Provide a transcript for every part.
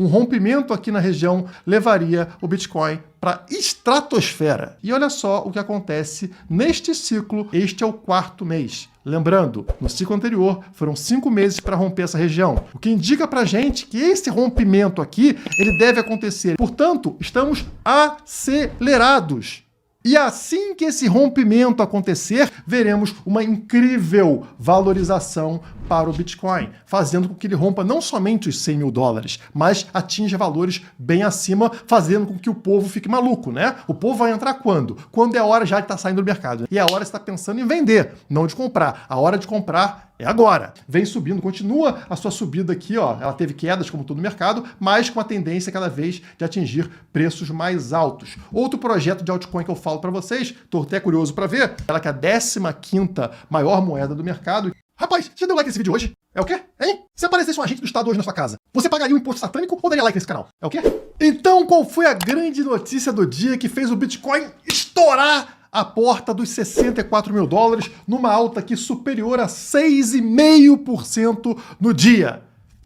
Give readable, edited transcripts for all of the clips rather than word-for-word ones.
Um rompimento aqui na região levaria o Bitcoin para a estratosfera. E olha só o que acontece neste ciclo. Este é o 4º mês. Lembrando, no ciclo anterior foram 5 meses para romper essa região, o que indica para a gente que esse rompimento aqui ele deve acontecer. Portanto, estamos acelerados. E assim que esse rompimento acontecer, veremos uma incrível valorização para o Bitcoin, fazendo com que ele rompa não somente os 100 mil dólares, mas atinja valores bem acima, fazendo com que o povo fique maluco, né? O povo vai entrar quando? Quando é a hora já de estar saindo do mercado. E é a hora de estar pensando em vender, não de comprar. A hora de comprar é agora. Vem subindo, continua a sua subida aqui, ó. Ela teve quedas como todo o mercado, mas com a tendência cada vez de atingir preços mais altos. Outro projeto de altcoin que eu falo para vocês, tô até curioso para ver, ela que é a 15ª maior moeda do mercado. Rapaz, já deu like nesse vídeo hoje? É o quê? Hein? Se aparecesse um agente do Estado hoje na sua casa, você pagaria um imposto satânico ou daria like nesse canal? É o quê? Então, qual foi a grande notícia do dia que fez o Bitcoin estourar a porta dos 64 mil dólares numa alta aqui superior a 6,5% no dia?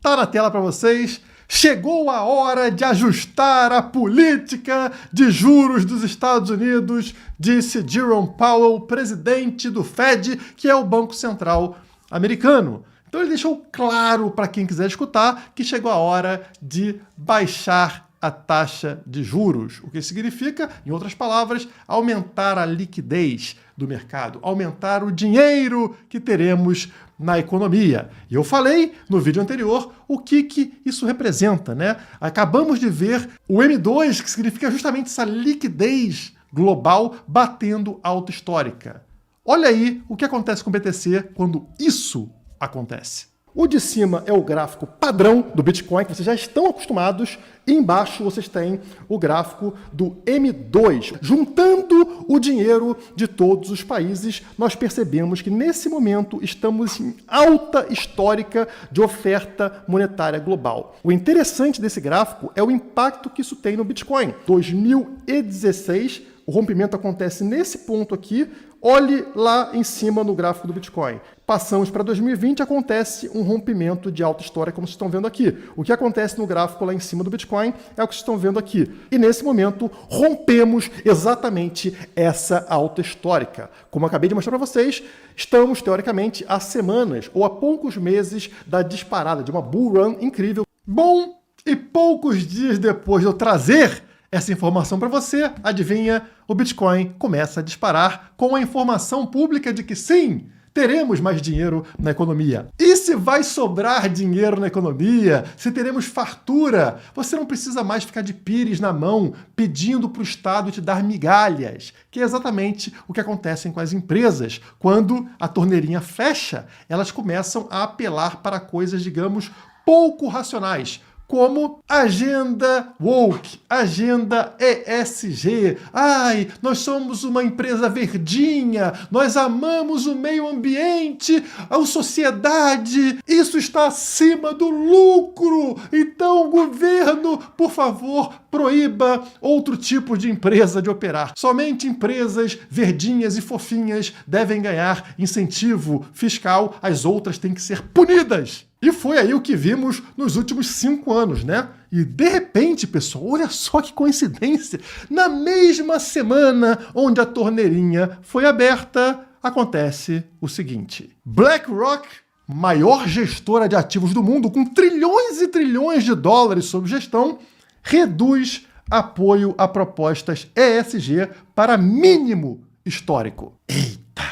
Tá na tela para vocês. Chegou a hora de ajustar a política de juros dos Estados Unidos, disse Jerome Powell, presidente do Fed, que é o Banco Central americano. Então ele deixou claro para quem quiser escutar que chegou a hora de baixar a taxa de juros, o que significa, em outras palavras, aumentar a liquidez do mercado, aumentar o dinheiro que teremos na economia. E eu falei no vídeo anterior o que isso representa, né? Acabamos de ver o M2, que significa justamente essa liquidez global batendo alta histórica. Olha aí o que acontece com o BTC quando isso acontece. O de cima é o gráfico padrão do Bitcoin, que vocês já estão acostumados, e embaixo vocês têm o gráfico do M2. Juntando o dinheiro de todos os países, nós percebemos que nesse momento estamos em alta histórica de oferta monetária global. O interessante desse gráfico é o impacto que isso tem no Bitcoin. 2016, o rompimento acontece nesse ponto aqui. Olhe lá em cima no gráfico do Bitcoin. Passamos para 2020, acontece um rompimento de alta história, como vocês estão vendo aqui. O que acontece no gráfico lá em cima do Bitcoin é o que vocês estão vendo aqui. E nesse momento, rompemos exatamente essa alta histórica. Como eu acabei de mostrar para vocês, estamos, teoricamente, há semanas ou há poucos meses da disparada, de uma bull run incrível. Bom, e poucos dias depois de eu trazer essa informação para você, adivinha, o Bitcoin começa a disparar com a informação pública de que sim, teremos mais dinheiro na economia. E se vai sobrar dinheiro na economia, se teremos fartura, você não precisa mais ficar de pires na mão pedindo para o Estado te dar migalhas, que é exatamente o que acontece com as empresas. Quando a torneirinha fecha, elas começam a apelar para coisas, digamos, pouco racionais, como agenda woke, agenda ESG. Ai, nós somos uma empresa verdinha, nós amamos o meio ambiente, a sociedade, isso está acima do lucro. Então, governo, por favor, proíba outro tipo de empresa de operar. Somente empresas verdinhas e fofinhas devem ganhar incentivo fiscal, as outras têm que ser punidas. E foi aí o que vimos nos últimos 5 anos, né? E de repente, pessoal, olha só que coincidência, na mesma semana onde a torneirinha foi aberta, acontece o seguinte: BlackRock, maior gestora de ativos do mundo, com trilhões e trilhões de dólares sob gestão, reduz apoio a propostas ESG para mínimo histórico. Eita!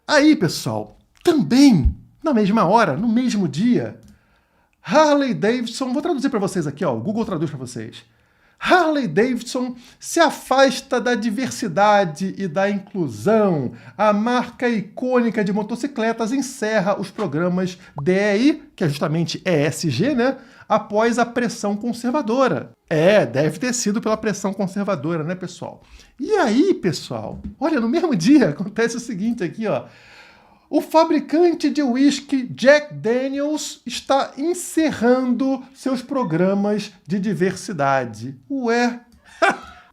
Aí, pessoal, também na mesma hora, no mesmo dia, Harley Davidson, vou traduzir para vocês aqui, ó, o Google traduz para vocês. Harley Davidson se afasta da diversidade e da inclusão. A marca icônica de motocicletas encerra os programas DEI, que é justamente ESG, né? Após a pressão conservadora. Deve ter sido pela pressão conservadora, né, pessoal? E aí, pessoal, olha, no mesmo dia acontece o seguinte aqui, ó. O fabricante de uísque Jack Daniels está encerrando seus programas de diversidade. Ué,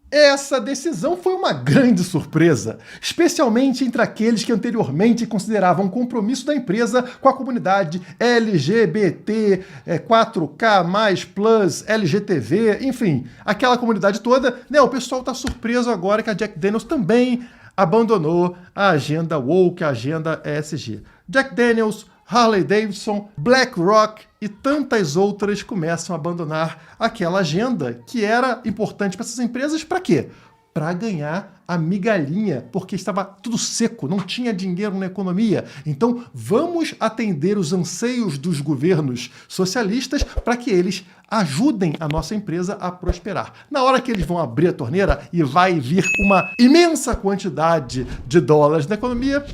Essa decisão foi uma grande surpresa, especialmente entre aqueles que anteriormente consideravam um compromisso da empresa com a comunidade LGBT, 4K+, LGTV, enfim, aquela comunidade toda, né? O pessoal está surpreso agora que a Jack Daniel's também abandonou a agenda woke, a agenda ESG. Jack Daniel's, Harley Davidson, BlackRock e tantas outras começam a abandonar aquela agenda que era importante para essas empresas para quê? Para ganhar a migalhinha, porque estava tudo seco, não tinha dinheiro na economia. Então, vamos atender os anseios dos governos socialistas para que eles ajudem a nossa empresa a prosperar. Na hora que eles vão abrir a torneira e vai vir uma imensa quantidade de dólares na economia,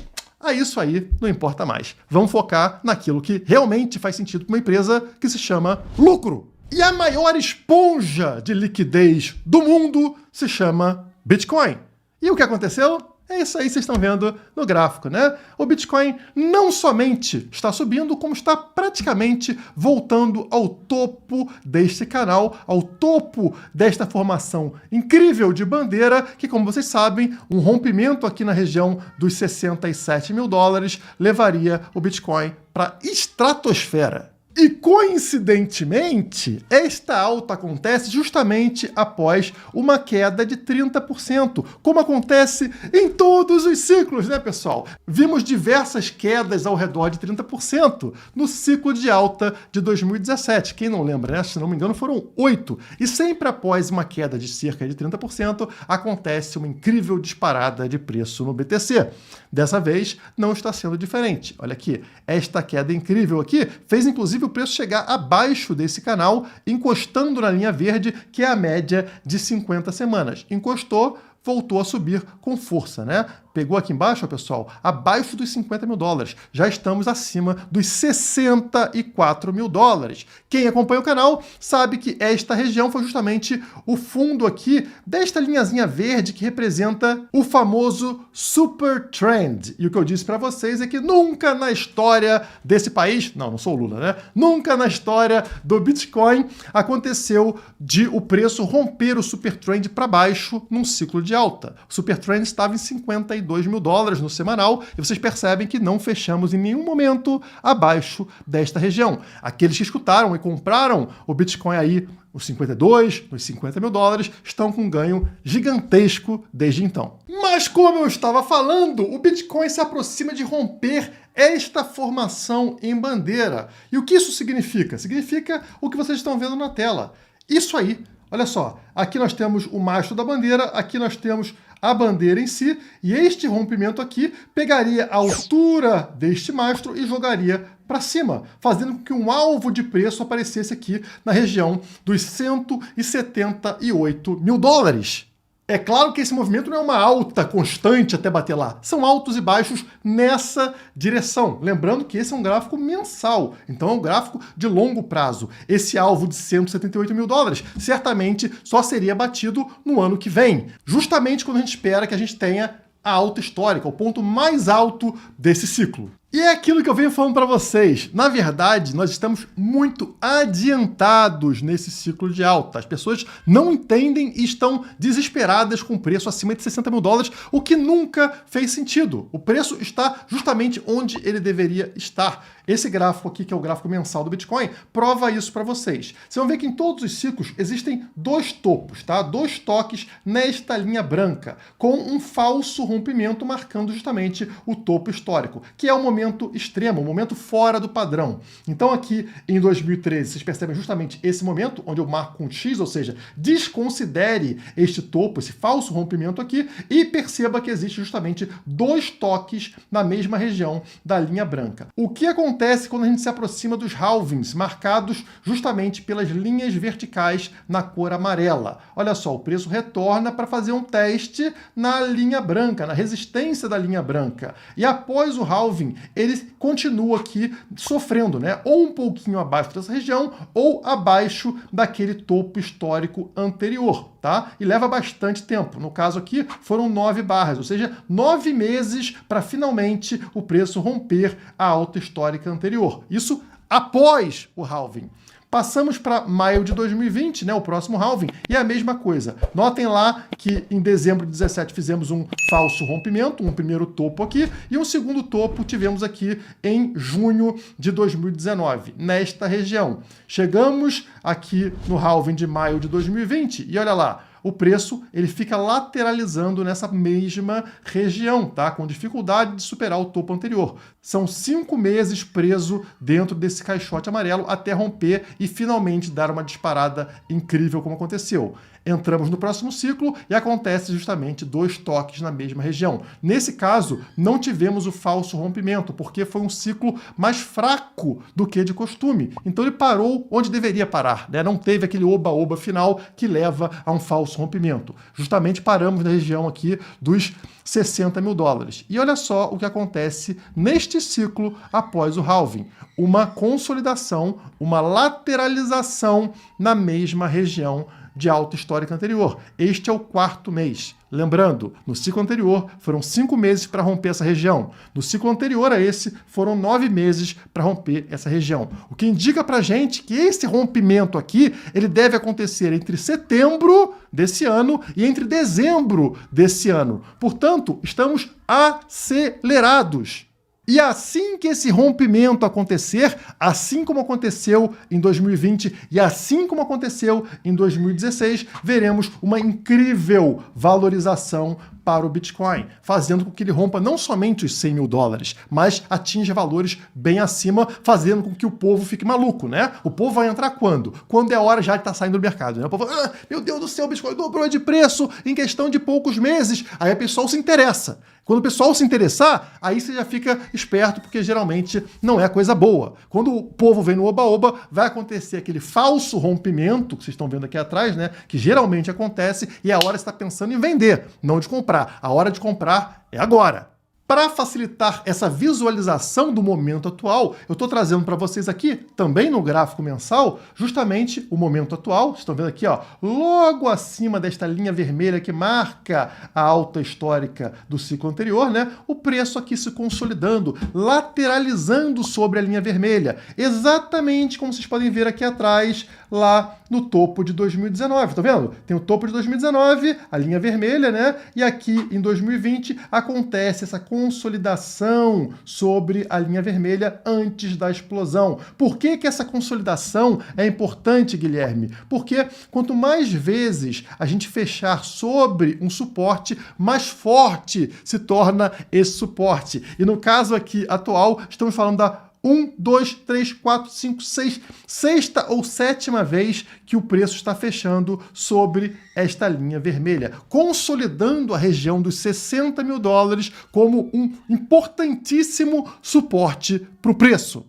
isso aí não importa mais. Vamos focar naquilo que realmente faz sentido para uma empresa, que se chama lucro. E a maior esponja de liquidez do mundo se chama Bitcoin. E o que aconteceu? É isso aí que vocês estão vendo no gráfico, né? O Bitcoin não somente está subindo, como está praticamente voltando ao topo deste canal, ao topo desta formação incrível de bandeira, que, como vocês sabem, um rompimento aqui na região dos 67 mil dólares levaria o Bitcoin para a estratosfera. E, coincidentemente, esta alta acontece justamente após uma queda de 30%, como acontece em todos os ciclos, né, pessoal? Vimos diversas quedas ao redor de 30% no ciclo de alta de 2017. Quem não lembra, né? Se não me engano, foram 8. E sempre após uma queda de cerca de 30%, acontece uma incrível disparada de preço no BTC. Dessa vez, não está sendo diferente. Olha aqui, esta queda incrível aqui fez, inclusive, o preço chegar abaixo desse canal, encostando na linha verde, que é a média de 50 semanas. Encostou, voltou a subir com força, né? Pegou aqui embaixo, pessoal, abaixo dos 50 mil dólares. Já estamos acima dos 64 mil dólares. Quem acompanha o canal sabe que esta região foi justamente o fundo aqui desta linhazinha verde que representa o famoso Super Trend. E o que eu disse para vocês é que nunca na história desse país, não sou o Lula, né? Nunca na história do Bitcoin aconteceu de o preço romper o Super Trend para baixo num ciclo de alta. O Super Trend estava em 52 mil dólares no semanal e vocês percebem que não fechamos em nenhum momento abaixo desta região. Aqueles que escutaram e compraram o Bitcoin aí, os 52, os 50 mil dólares, estão com um ganho gigantesco desde então. Mas como eu estava falando, o Bitcoin se aproxima de romper esta formação em bandeira. E o que isso significa? Significa o que vocês estão vendo na tela. Isso aí. Olha só, aqui nós temos o mastro da bandeira, aqui nós temos a bandeira em si, e este rompimento aqui pegaria a altura deste mastro e jogaria para cima, fazendo com que um alvo de preço aparecesse aqui na região dos 178 mil dólares. É claro que esse movimento não é uma alta constante até bater lá. São altos e baixos nessa direção. Lembrando que esse é um gráfico mensal, então é um gráfico de longo prazo. Esse alvo de 178 mil dólares certamente só seria batido no ano que vem, justamente quando a gente espera que a gente tenha a alta histórica, o ponto mais alto desse ciclo. E é aquilo que eu venho falando para vocês. Na verdade, nós estamos muito adiantados nesse ciclo de alta. As pessoas não entendem e estão desesperadas com o preço acima de 60 mil dólares, o que nunca fez sentido. O preço está justamente onde ele deveria estar. Esse gráfico aqui, que é o gráfico mensal do Bitcoin, prova isso para vocês. Vocês vão ver que em todos os ciclos existem dois topos, tá? Dois toques nesta linha branca, com um falso rompimento marcando justamente o topo histórico, que é o momento extremo, um momento fora do padrão. Então aqui em 2013, vocês percebem justamente esse momento, onde eu marco com X, ou seja, desconsidere este topo, esse falso rompimento aqui, e perceba que existe justamente dois toques na mesma região da linha branca. O que acontece quando a gente se aproxima dos halvings, marcados justamente pelas linhas verticais na cor amarela? Olha só, o preço retorna para fazer um teste na linha branca, na resistência da linha branca. E após o halving, ele continua aqui sofrendo, né? Ou um pouquinho abaixo dessa região, ou abaixo daquele topo histórico anterior, tá? E leva bastante tempo. No caso aqui, foram 9 barras, ou seja, 9 meses para finalmente o preço romper a alta histórica anterior. Isso após o halving. Passamos para maio de 2020, né, o próximo halving, e a mesma coisa. Notem lá que em dezembro de 17 fizemos um falso rompimento, um primeiro topo aqui, e um segundo topo tivemos aqui em junho de 2019, nesta região. Chegamos aqui no halving de maio de 2020, e olha lá, o preço ele fica lateralizando nessa mesma região, tá? Com dificuldade de superar o topo anterior. São 5 meses preso dentro desse caixote amarelo até romper e finalmente dar uma disparada incrível como aconteceu. Entramos no próximo ciclo e acontece justamente 2 toques na mesma região. Nesse caso, não tivemos o falso rompimento, porque foi um ciclo mais fraco do que de costume. Então ele parou onde deveria parar, né? Não teve aquele oba-oba final que leva a um falso rompimento. Justamente paramos na região aqui dos 60 mil dólares. E olha só o que acontece neste ciclo após o halving. Uma consolidação, uma lateralização na mesma região de alta histórica anterior. Este é o 4º mês. Lembrando, no ciclo anterior foram 5 meses para romper essa região. No ciclo anterior a esse foram 9 meses para romper essa região. O que indica para a gente que esse rompimento aqui ele deve acontecer entre setembro desse ano e entre dezembro desse ano. Portanto, estamos acelerados. E assim que esse rompimento acontecer, assim como aconteceu em 2020 e assim como aconteceu em 2016, veremos uma incrível valorização para o Bitcoin, fazendo com que ele rompa não somente os 100 mil dólares, mas atinja valores bem acima, fazendo com que o povo fique maluco, né? O povo vai entrar quando? Quando é a hora já de estar saindo do mercado, né? O povo, meu Deus do céu, o Bitcoin dobrou de preço em questão de poucos meses. Aí o pessoal se interessa. Quando o pessoal se interessar, aí você já fica esperto, porque geralmente não é coisa boa. Quando o povo vem no oba-oba, vai acontecer aquele falso rompimento, que vocês estão vendo aqui atrás, né? Que geralmente acontece, e é a hora de estar pensando em vender, não de comprar. A hora de comprar é agora. Para facilitar essa visualização do momento atual, eu estou trazendo para vocês aqui, também no gráfico mensal, justamente o momento atual. Vocês estão vendo aqui, ó, logo acima desta linha vermelha que marca a alta histórica do ciclo anterior, né? O preço aqui se consolidando, lateralizando sobre a linha vermelha. Exatamente como vocês podem ver aqui atrás, lá no topo de 2019. Tá vendo? Tem o topo de 2019, a linha vermelha, né? E aqui em 2020 acontece essa consolidação sobre a linha vermelha antes da explosão. Por que que essa consolidação é importante, Guilherme? Porque quanto mais vezes a gente fechar sobre um suporte, mais forte se torna esse suporte. E no caso aqui atual, estamos falando da 1, 2, 3, 4, 5, 6, sexta ou sétima vez que o preço está fechando sobre esta linha vermelha, consolidando a região dos 60 mil dólares como um importantíssimo suporte para o preço.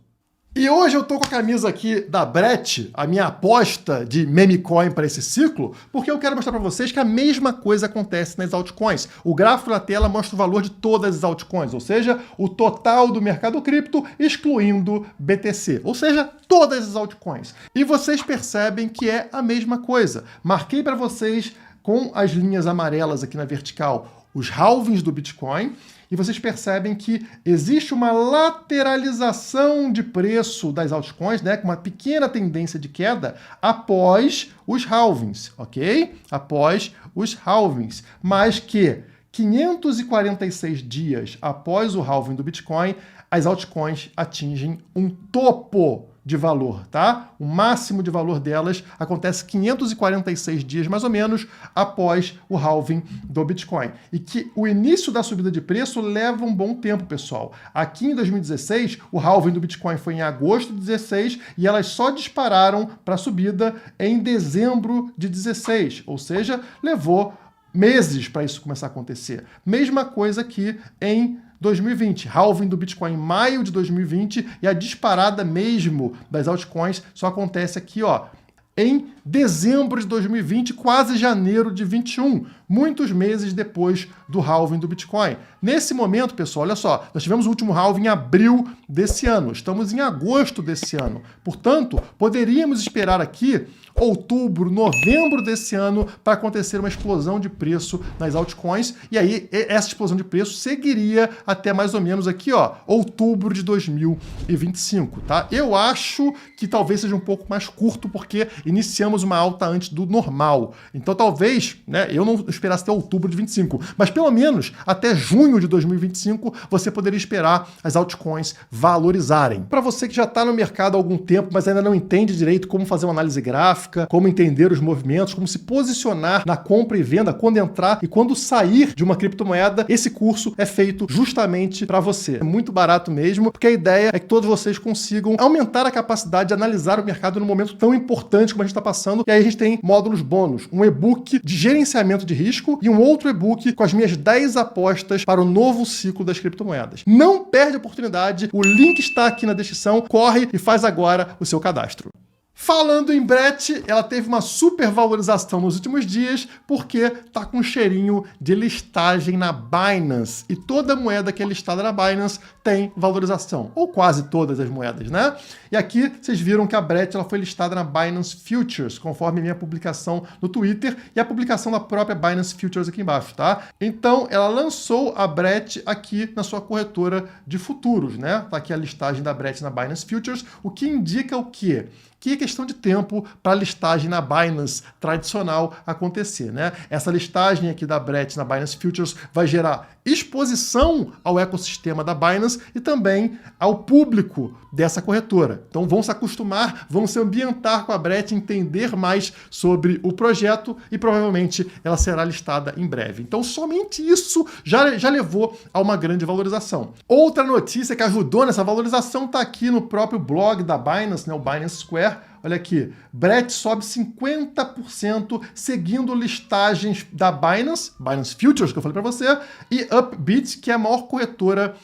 E hoje eu tô com a camisa aqui da Brett, a minha aposta de meme coin para esse ciclo, porque eu quero mostrar para vocês que a mesma coisa acontece nas altcoins. O gráfico na tela mostra o valor de todas as altcoins, ou seja, o total do mercado cripto, excluindo BTC, ou seja, todas as altcoins. E vocês percebem que é a mesma coisa. Marquei para vocês com as linhas amarelas aqui na vertical os halvings do Bitcoin, e vocês percebem que existe uma lateralização de preço das altcoins, né, com uma pequena tendência de queda após os halvings, ok? Após os halvings. Mas que 546 dias após o halving do Bitcoin, as altcoins atingem um topo de valor, tá? O máximo de valor delas acontece 546 dias, mais ou menos, após o halving do Bitcoin. E que o início da subida de preço leva um bom tempo, pessoal. Aqui em 2016, o halving do Bitcoin foi em agosto de 16 e elas só dispararam para a subida em dezembro de 16, ou seja, levou meses para isso começar a acontecer. Mesma coisa aqui em 2020, halving do Bitcoin em maio de 2020 e a disparada mesmo das altcoins só acontece aqui, ó, em dezembro de 2020, quase janeiro de 21, muitos meses depois do halving do Bitcoin. Nesse momento, pessoal, olha só, nós tivemos o último halving em abril desse ano, estamos em agosto desse ano. Portanto, poderíamos esperar aqui outubro, novembro desse ano para acontecer uma explosão de preço nas altcoins, e aí essa explosão de preço seguiria até mais ou menos aqui, ó, outubro de 2025, tá? Eu acho que talvez seja um pouco mais curto, porque iniciamos uma alta antes do normal. Então talvez, né, eu não esperasse até outubro de 25, mas pelo menos até junho de 2025 você poderia esperar as altcoins valorizarem. Para você que já está no mercado há algum tempo, mas ainda não entende direito como fazer uma análise gráfica, como entender os movimentos, como se posicionar na compra e venda, quando entrar e quando sair de uma criptomoeda, esse curso é feito justamente para você. É muito barato mesmo, porque a ideia é que todos vocês consigam aumentar a capacidade de analisar o mercado num momento tão importante como a gente está passando. E aí a gente tem módulos bônus, um e-book de gerenciamento de risco e um outro e-book com as minhas 10 apostas para o novo ciclo das criptomoedas. Não perde a oportunidade, o link está aqui na descrição, corre e faz agora o seu cadastro. Falando em BRET, ela teve uma super valorização nos últimos dias porque tá com um cheirinho de listagem na Binance. E toda moeda que é listada na Binance tem valorização, ou quase todas as moedas, né? E aqui vocês viram que a BRET ela foi listada na Binance Futures, conforme minha publicação no Twitter e a publicação da própria Binance Futures aqui embaixo, tá? Então, ela lançou a BRET aqui na sua corretora de futuros, né? Tá aqui a listagem da BRET na Binance Futures, o que indica o quê? Que é questão de tempo para a listagem na Binance tradicional acontecer, né? Essa listagem aqui da BRET na Binance Futures vai gerar exposição ao ecossistema da Binance e também ao público dessa corretora. Então vão se acostumar, vão se ambientar com a BRET, entender mais sobre o projeto e provavelmente ela será listada em breve. Então somente isso já levou a uma grande valorização. Outra notícia que ajudou nessa valorização está aqui no próprio blog da Binance, né, o Binance Square. Olha aqui, BRET sobe 50% seguindo listagens da Binance, Binance Futures, que eu falei para você, e Upbit, que é a maior corretora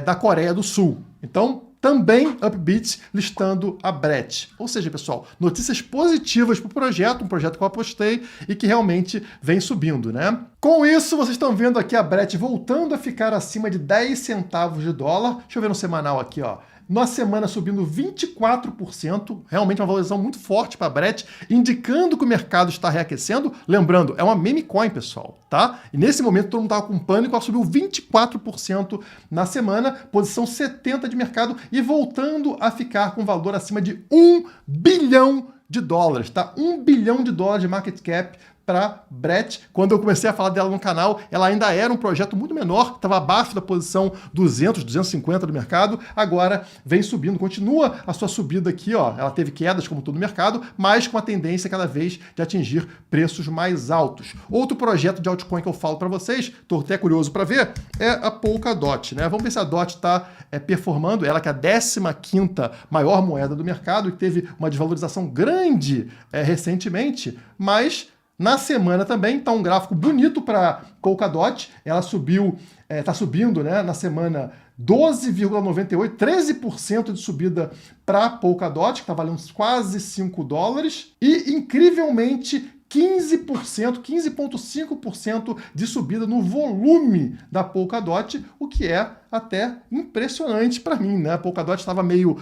da Coreia do Sul. Então, também Upbit listando a BRET. Ou seja, pessoal, notícias positivas para o projeto, um projeto que eu apostei e que realmente vem subindo, né? Com isso, vocês estão vendo aqui a BRET voltando a ficar acima de 10 centavos de dólar. Deixa eu ver no semanal aqui, ó. Na semana subindo 24%, realmente uma valorização muito forte para a BRET, indicando que o mercado está reaquecendo. Lembrando, é uma meme coin, pessoal, tá? E nesse momento todo mundo estava com pânico, ela subiu 24% na semana, posição 70 de mercado e voltando a ficar com valor acima de 1 bilhão de dólares, tá? 1 bilhão de dólares de market cap para BRET. Quando eu comecei a falar dela no canal, ela ainda era um projeto muito menor, estava abaixo da posição 200, 250 do mercado, agora vem subindo, continua a sua subida aqui, ó. Ela teve quedas como todo o mercado, mas com a tendência cada vez de atingir preços mais altos. Outro projeto de altcoin que eu falo para vocês, estou até curioso para ver, é a Polkadot, né? Vamos ver se a DOT está performando, ela que é a 15ª maior moeda do mercado e teve uma desvalorização grande recentemente, mas na semana também está um gráfico bonito para Polkadot, ela subiu, está subindo, né, na semana 12,98, 13% de subida para Polkadot, que está valendo quase 5 dólares, e incrivelmente 15%, 15,5% de subida no volume da Polkadot, o que é até impressionante para mim, né? A Polkadot estava meio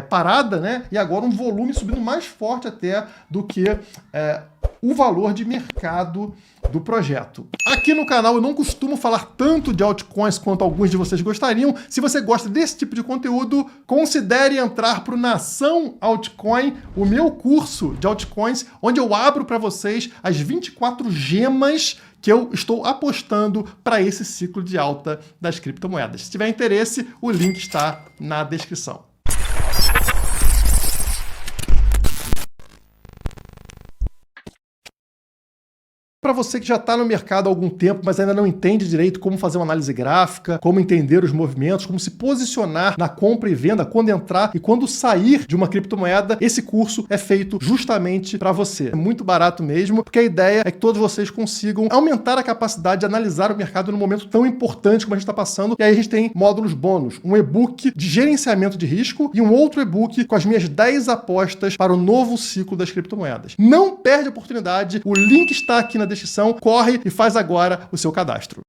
parada, né? E agora um volume subindo mais forte até do que o valor de mercado do projeto. Aqui no canal eu não costumo falar tanto de altcoins quanto alguns de vocês gostariam. Se você gosta desse tipo de conteúdo, considere entrar para o Nação Altcoin, o meu curso de altcoins, onde eu abro para vocês as 24 gemas que eu estou apostando para esse ciclo de alta das criptomoedas. Se tiver interesse, o link está na descrição. Para você que já está no mercado há algum tempo, mas ainda não entende direito como fazer uma análise gráfica, como entender os movimentos, como se posicionar na compra e venda, quando entrar e quando sair de uma criptomoeda, esse curso é feito justamente para você. É muito barato mesmo, porque a ideia é que todos vocês consigam aumentar a capacidade de analisar o mercado num momento tão importante como a gente está passando. E aí a gente tem módulos bônus, um e-book de gerenciamento de risco e um outro e-book com as minhas 10 apostas para o novo ciclo das criptomoedas. Não perde a oportunidade, o link está aqui na descrição, corre e faz agora o seu cadastro.